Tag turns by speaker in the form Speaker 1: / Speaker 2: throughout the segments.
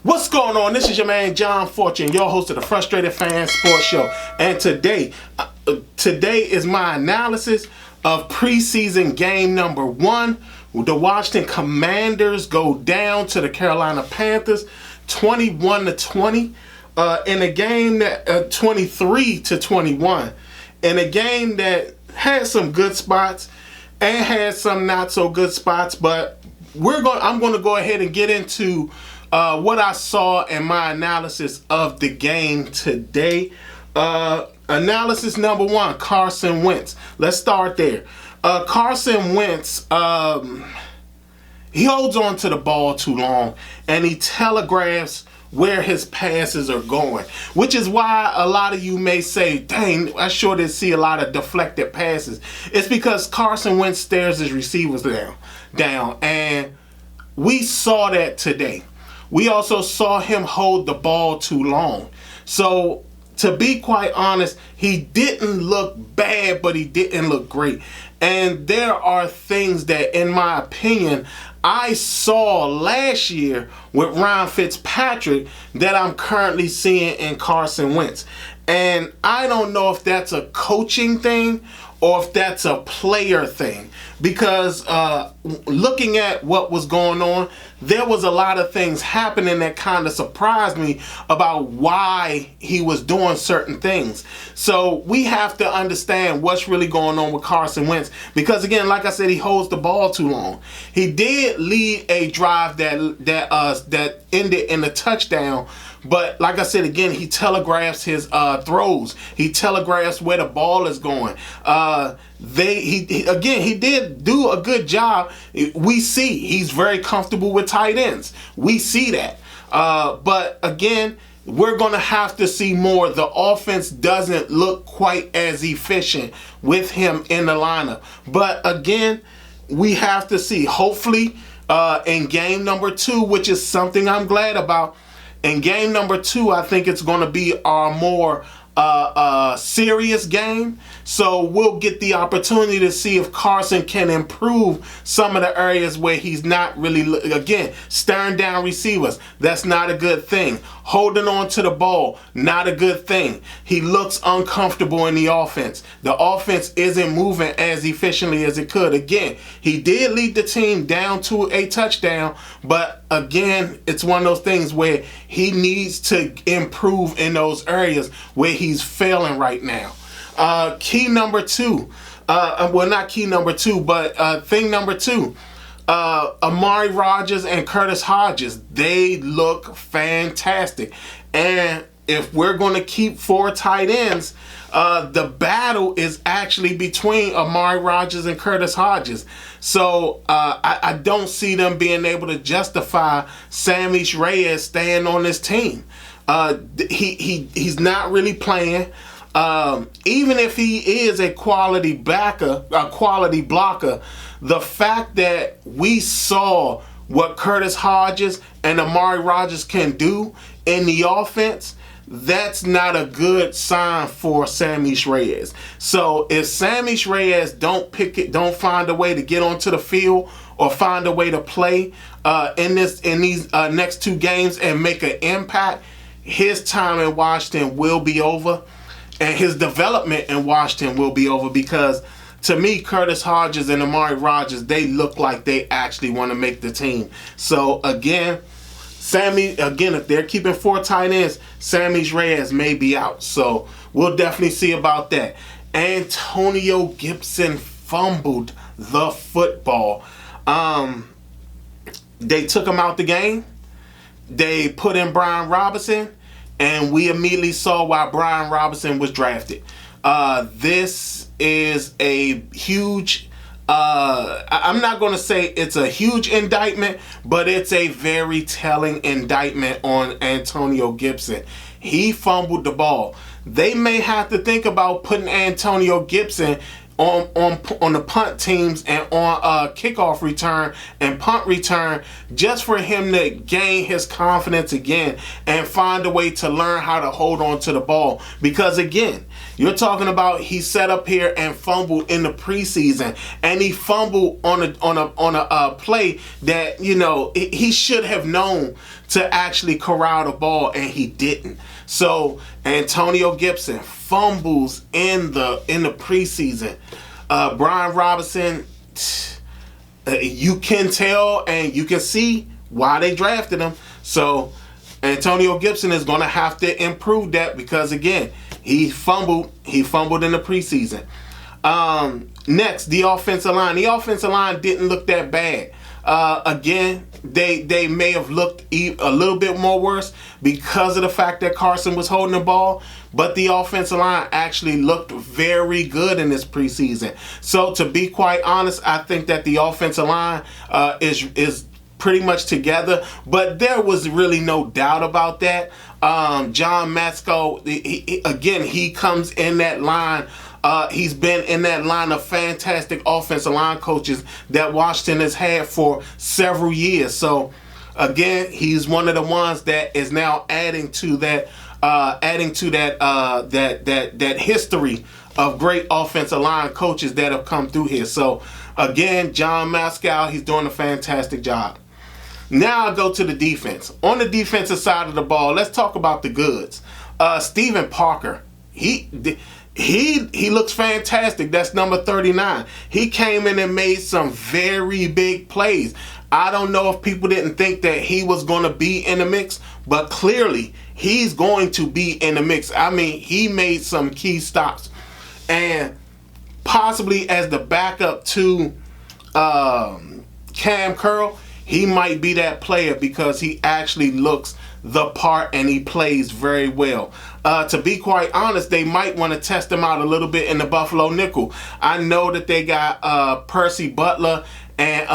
Speaker 1: What's going on? This is your man John Fortune, your host of the Frustrated Fan Sports Show, and today is my analysis of preseason game number 1. The Washington Commanders go down to the Carolina Panthers 21-20 in a game that 23-21 in a game that had some good spots and had some not so good spots, but I'm going to go ahead and get into what I saw in my analysis of the game today. Analysis number 1, Carson Wentz. Let's start there. Carson Wentz, he holds on to the ball too long, and he telegraphs where his passes are going, which is why a lot of you may say, dang, I sure did see a lot of deflected passes. It's because Carson Wentz stares his receivers down, and we saw that today. We also saw him hold the ball too long. So, to be quite honest, he didn't look bad, but he didn't look great. And there are things that, in my opinion, I saw last year with Ryan Fitzpatrick that I'm currently seeing in Carson Wentz. And I don't know if that's a coaching thing or if that's a player thing. Because looking at what was going on, there was a lot of things happening that kind of surprised me about why he was doing certain things. So we have to understand what's really going on with Carson Wentz. Because again, like I said, he holds the ball too long. He did lead a drive that ended in a touchdown. But like I said, again, he telegraphs his throws. He telegraphs where the ball is going. He did do a good job. We see he's very comfortable with tight ends. We see that. But again, we're going to have to see more. The offense doesn't look quite as efficient with him in the lineup. But again, we have to see. Hopefully, in game number 2, which is something I'm glad about, in game number 2, I think it's going to be our more serious game. So we'll get the opportunity to see if Carson can improve some of the areas where he's not really, again, staring down receivers. That's not a good thing. Holding on to the ball, not a good thing. He looks uncomfortable in the offense. The offense isn't moving as efficiently as it could. Again, he did lead the team down to a touchdown, but again, it's one of those things where he needs to improve in those areas where he's failing right now. Key number 2, well, not key number 2, but thing number 2, Amari Rodgers and Curtis Hodges, they look fantastic. And if we're going to keep 4 tight ends, the battle is actually between Amari Rodgers and Curtis Hodges. So I don't see them being able to justify Sammy Reyes staying on this team. He's not really playing. Even if he is a quality blocker, the fact that we saw what Curtis Hodges and Amari Rodgers can do in the offense, that's not a good sign for Sammy Reyes. So if Sammy Reyes don't find a way to get onto the field or find a way to play in these next 2 games and make an impact, his time in Washington will be over. And his development in Washington will be over, because to me, Curtis Hodges and Amari Rodgers, they look like they actually want to make the team. So again, if they're keeping 4 tight ends, Sammy Reyes may be out. So we'll definitely see about that. Antonio Gibson fumbled the football. They took him out the game. They put in Brian Robinson. And we immediately saw why Brian Robinson was drafted. This is a huge, I'm not going to say it's a huge indictment, but it's a very telling indictment on Antonio Gibson. He fumbled the ball. they may have to think about putting Antonio Gibson on the punt teams and on kickoff return and punt return, just for him to gain his confidence again and find a way to learn how to hold on to the ball. Because again, you're talking about he sat up here and fumbled in the preseason, and he fumbled on a play that, you know, he should have known to actually corral the ball, and he didn't. So Antonio Gibson fumbles in the preseason. Brian Robinson, you can tell and you can see why they drafted him. So Antonio Gibson is going to have to improve that, because again, he fumbled in the preseason. Next, the offensive line. The offensive line didn't look that bad. Again, they may have looked a little bit more worse because of the fact that Carson was holding the ball, but the offensive line actually looked very good in this preseason. So to be quite honest, I think that the offensive line is pretty much together, but there was really no doubt about that. John Matsko, he comes in that line. He's been in that line of fantastic offensive line coaches that Washington has had for several years. So again, he's one of the ones that is now adding to that history of great offensive line coaches that have come through here. So again, John Matsko, he's doing a fantastic job. Now I go to the defense. On the defensive side of the ball, let's talk about the goods. Steven Parker, he looks fantastic. That's number 39. He came in and made some very big plays. I don't know if people didn't think that he was going to be in the mix, but clearly he's going to be in the mix. I mean, he made some key stops, and possibly as the backup to Cam Curl, he might be that player because he actually looks the part and he plays very well. To be quite honest, they might want to test him out a little bit in the Buffalo nickel. I know that they got Percy Butler and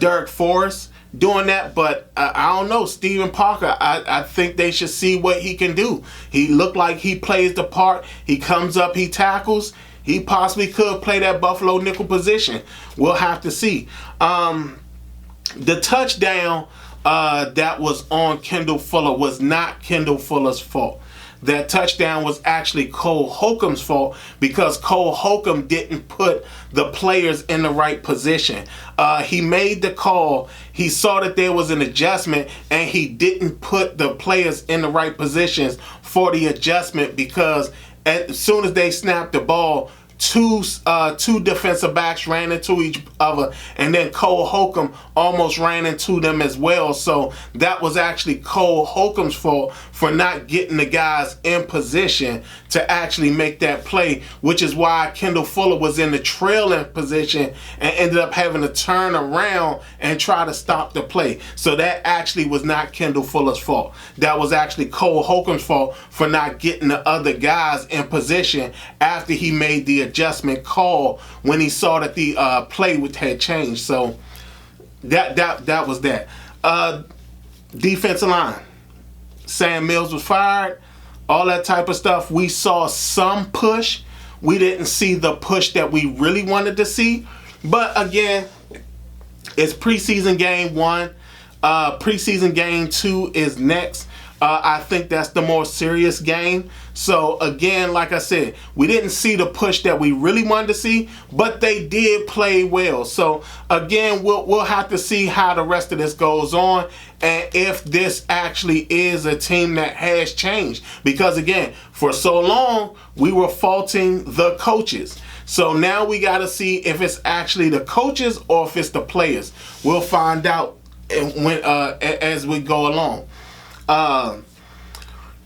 Speaker 1: Derek Forrest doing that, but I don't know. Steven Parker, I think they should see what he can do. He looked like he plays the part. He comes up, he tackles. He possibly could play that Buffalo nickel position. We'll have to see. The touchdown that was on Kendall Fuller was not Kendall Fuller's fault. That touchdown was actually Cole Holcomb's fault, because Cole Holcomb didn't put the players in the right position. He made the call. He saw that there was an adjustment, and he didn't put the players in the right positions for the adjustment, because as soon as they snapped the ball, two defensive backs ran into each other, and then Cole Holcomb almost ran into them as well. So that was actually Cole Holcomb's fault for not getting the guys in position to actually make that play, which is why Kendall Fuller was in the trailing position and ended up having to turn around and try to stop the play. So that actually was not Kendall Fuller's fault. That was actually Cole Holcomb's fault for not getting the other guys in position after he made the adjustment call when he saw that the play had changed. So that was that. Defensive line. Sam Mills was fired. All that type of stuff. We saw some push. We didn't see the push that we really wanted to see. But again, it's preseason game 1. Preseason game 2 is next. I think that's the more serious game. So again, like I said, we didn't see the push that we really wanted to see, but they did play well. So again, we'll have to see how the rest of this goes on, and if this actually is a team that has changed. Because again, for so long we were faulting the coaches. So now we got to see if it's actually the coaches or if it's the players. We'll find out as we go along.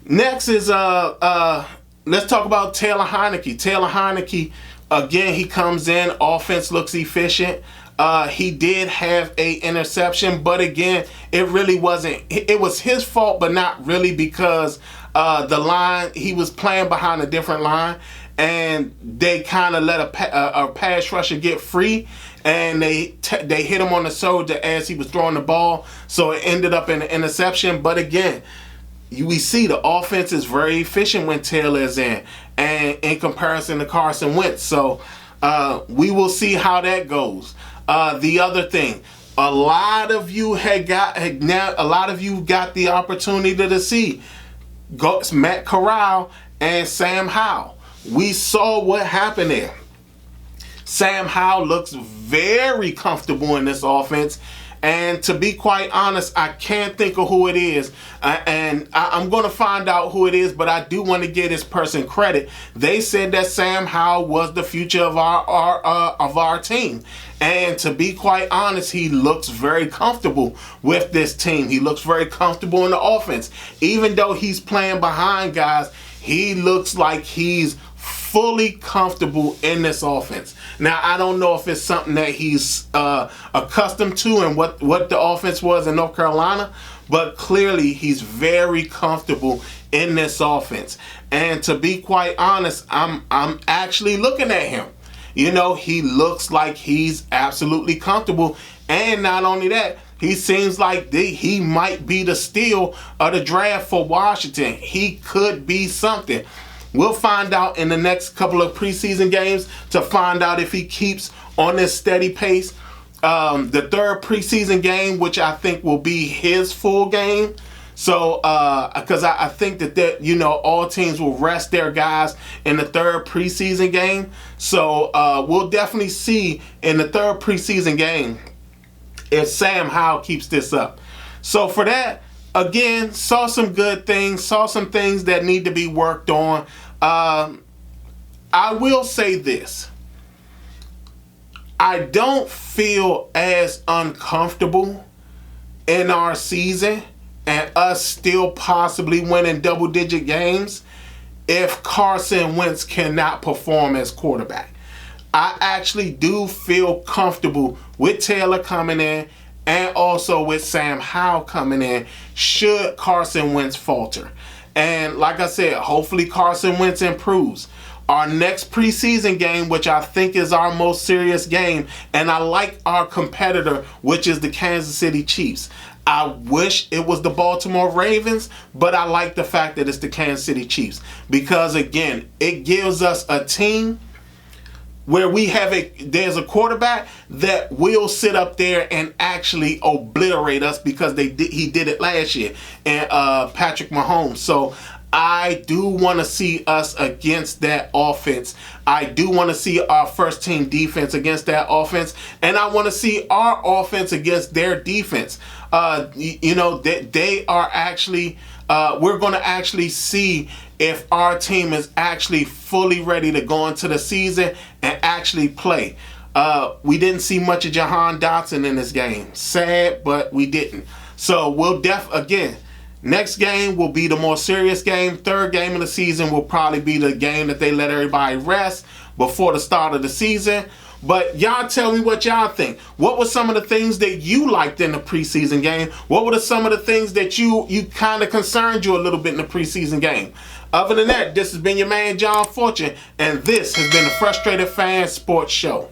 Speaker 1: Next is let's talk about Taylor Heineke. Taylor Heineke, again, he comes in, offense looks efficient. He did have a interception, but again, it really wasn't. It was his fault, but not really, because the line, he was playing behind a different line, and they kind of let a pass rusher get free, and they hit him on the shoulder as he was throwing the ball, so it ended up in an interception. But again, we see the offense is very efficient when Taylor's in, and in comparison to Carson Wentz. So we will see how that goes. The other thing, a lot of you got the opportunity to see Matt Corral and Sam Howell. We saw what happened there. Sam Howell looks very comfortable in this offense. And to be quite honest, I can't think of who it is. And I'm going to find out who it is, but I do want to give this person credit. They said that Sam Howell was the future of our team. And to be quite honest, he looks very comfortable with this team. He looks very comfortable in the offense. Even though he's playing behind guys, he looks like he's fully comfortable in this offense. Now, I don't know if it's something that he's accustomed to and what the offense was in North Carolina, but clearly he's very comfortable in this offense. And to be quite honest, I'm actually looking at him. You know, he looks like he's absolutely comfortable. And not only that, he seems like he might be the steal of the draft for Washington. He could be something. We'll find out in the next couple of preseason games to find out if he keeps on this steady pace. The third preseason game, which I think will be his full game. So, because I think that all teams will rest their guys in the third preseason game. So, we'll definitely see in the third preseason game if Sam Howell keeps this up. So, for that, again, saw some good things, saw some things that need to be worked on. I will say this. I don't feel as uncomfortable in our season and us still possibly winning double-digit games if Carson Wentz cannot perform as quarterback. I actually do feel comfortable with Taylor coming in and also with Sam Howell coming in should Carson Wentz falter. And like I said, hopefully Carson Wentz improves. Our next preseason game, which I think is our most serious game, and I like our competitor, which is the Kansas City Chiefs. I wish it was the Baltimore Ravens, but I like the fact that it's the Kansas City Chiefs. Because again, it gives us a team where there's a quarterback that will sit up there and actually obliterate us because he did it last year, and Patrick Mahomes. So I do want to see us against that offense. I do want to see our first team defense against that offense, and I want to see our offense against their defense. They are actually. We're going to actually see if our team is actually fully ready to go into the season and actually play. We didn't see much of Jahan Dotson in this game. Sad, but we didn't. So we'll next game will be the more serious game. Third game of the season will probably be the game that they let everybody rest before the start of the season. But y'all tell me what y'all think. What were some of the things that you liked in the preseason game? What were some of the things that you kind of concerned you a little bit in the preseason game? Other than that, this has been your man, John Fortune, and this has been the Frustrated Fan Sports Show.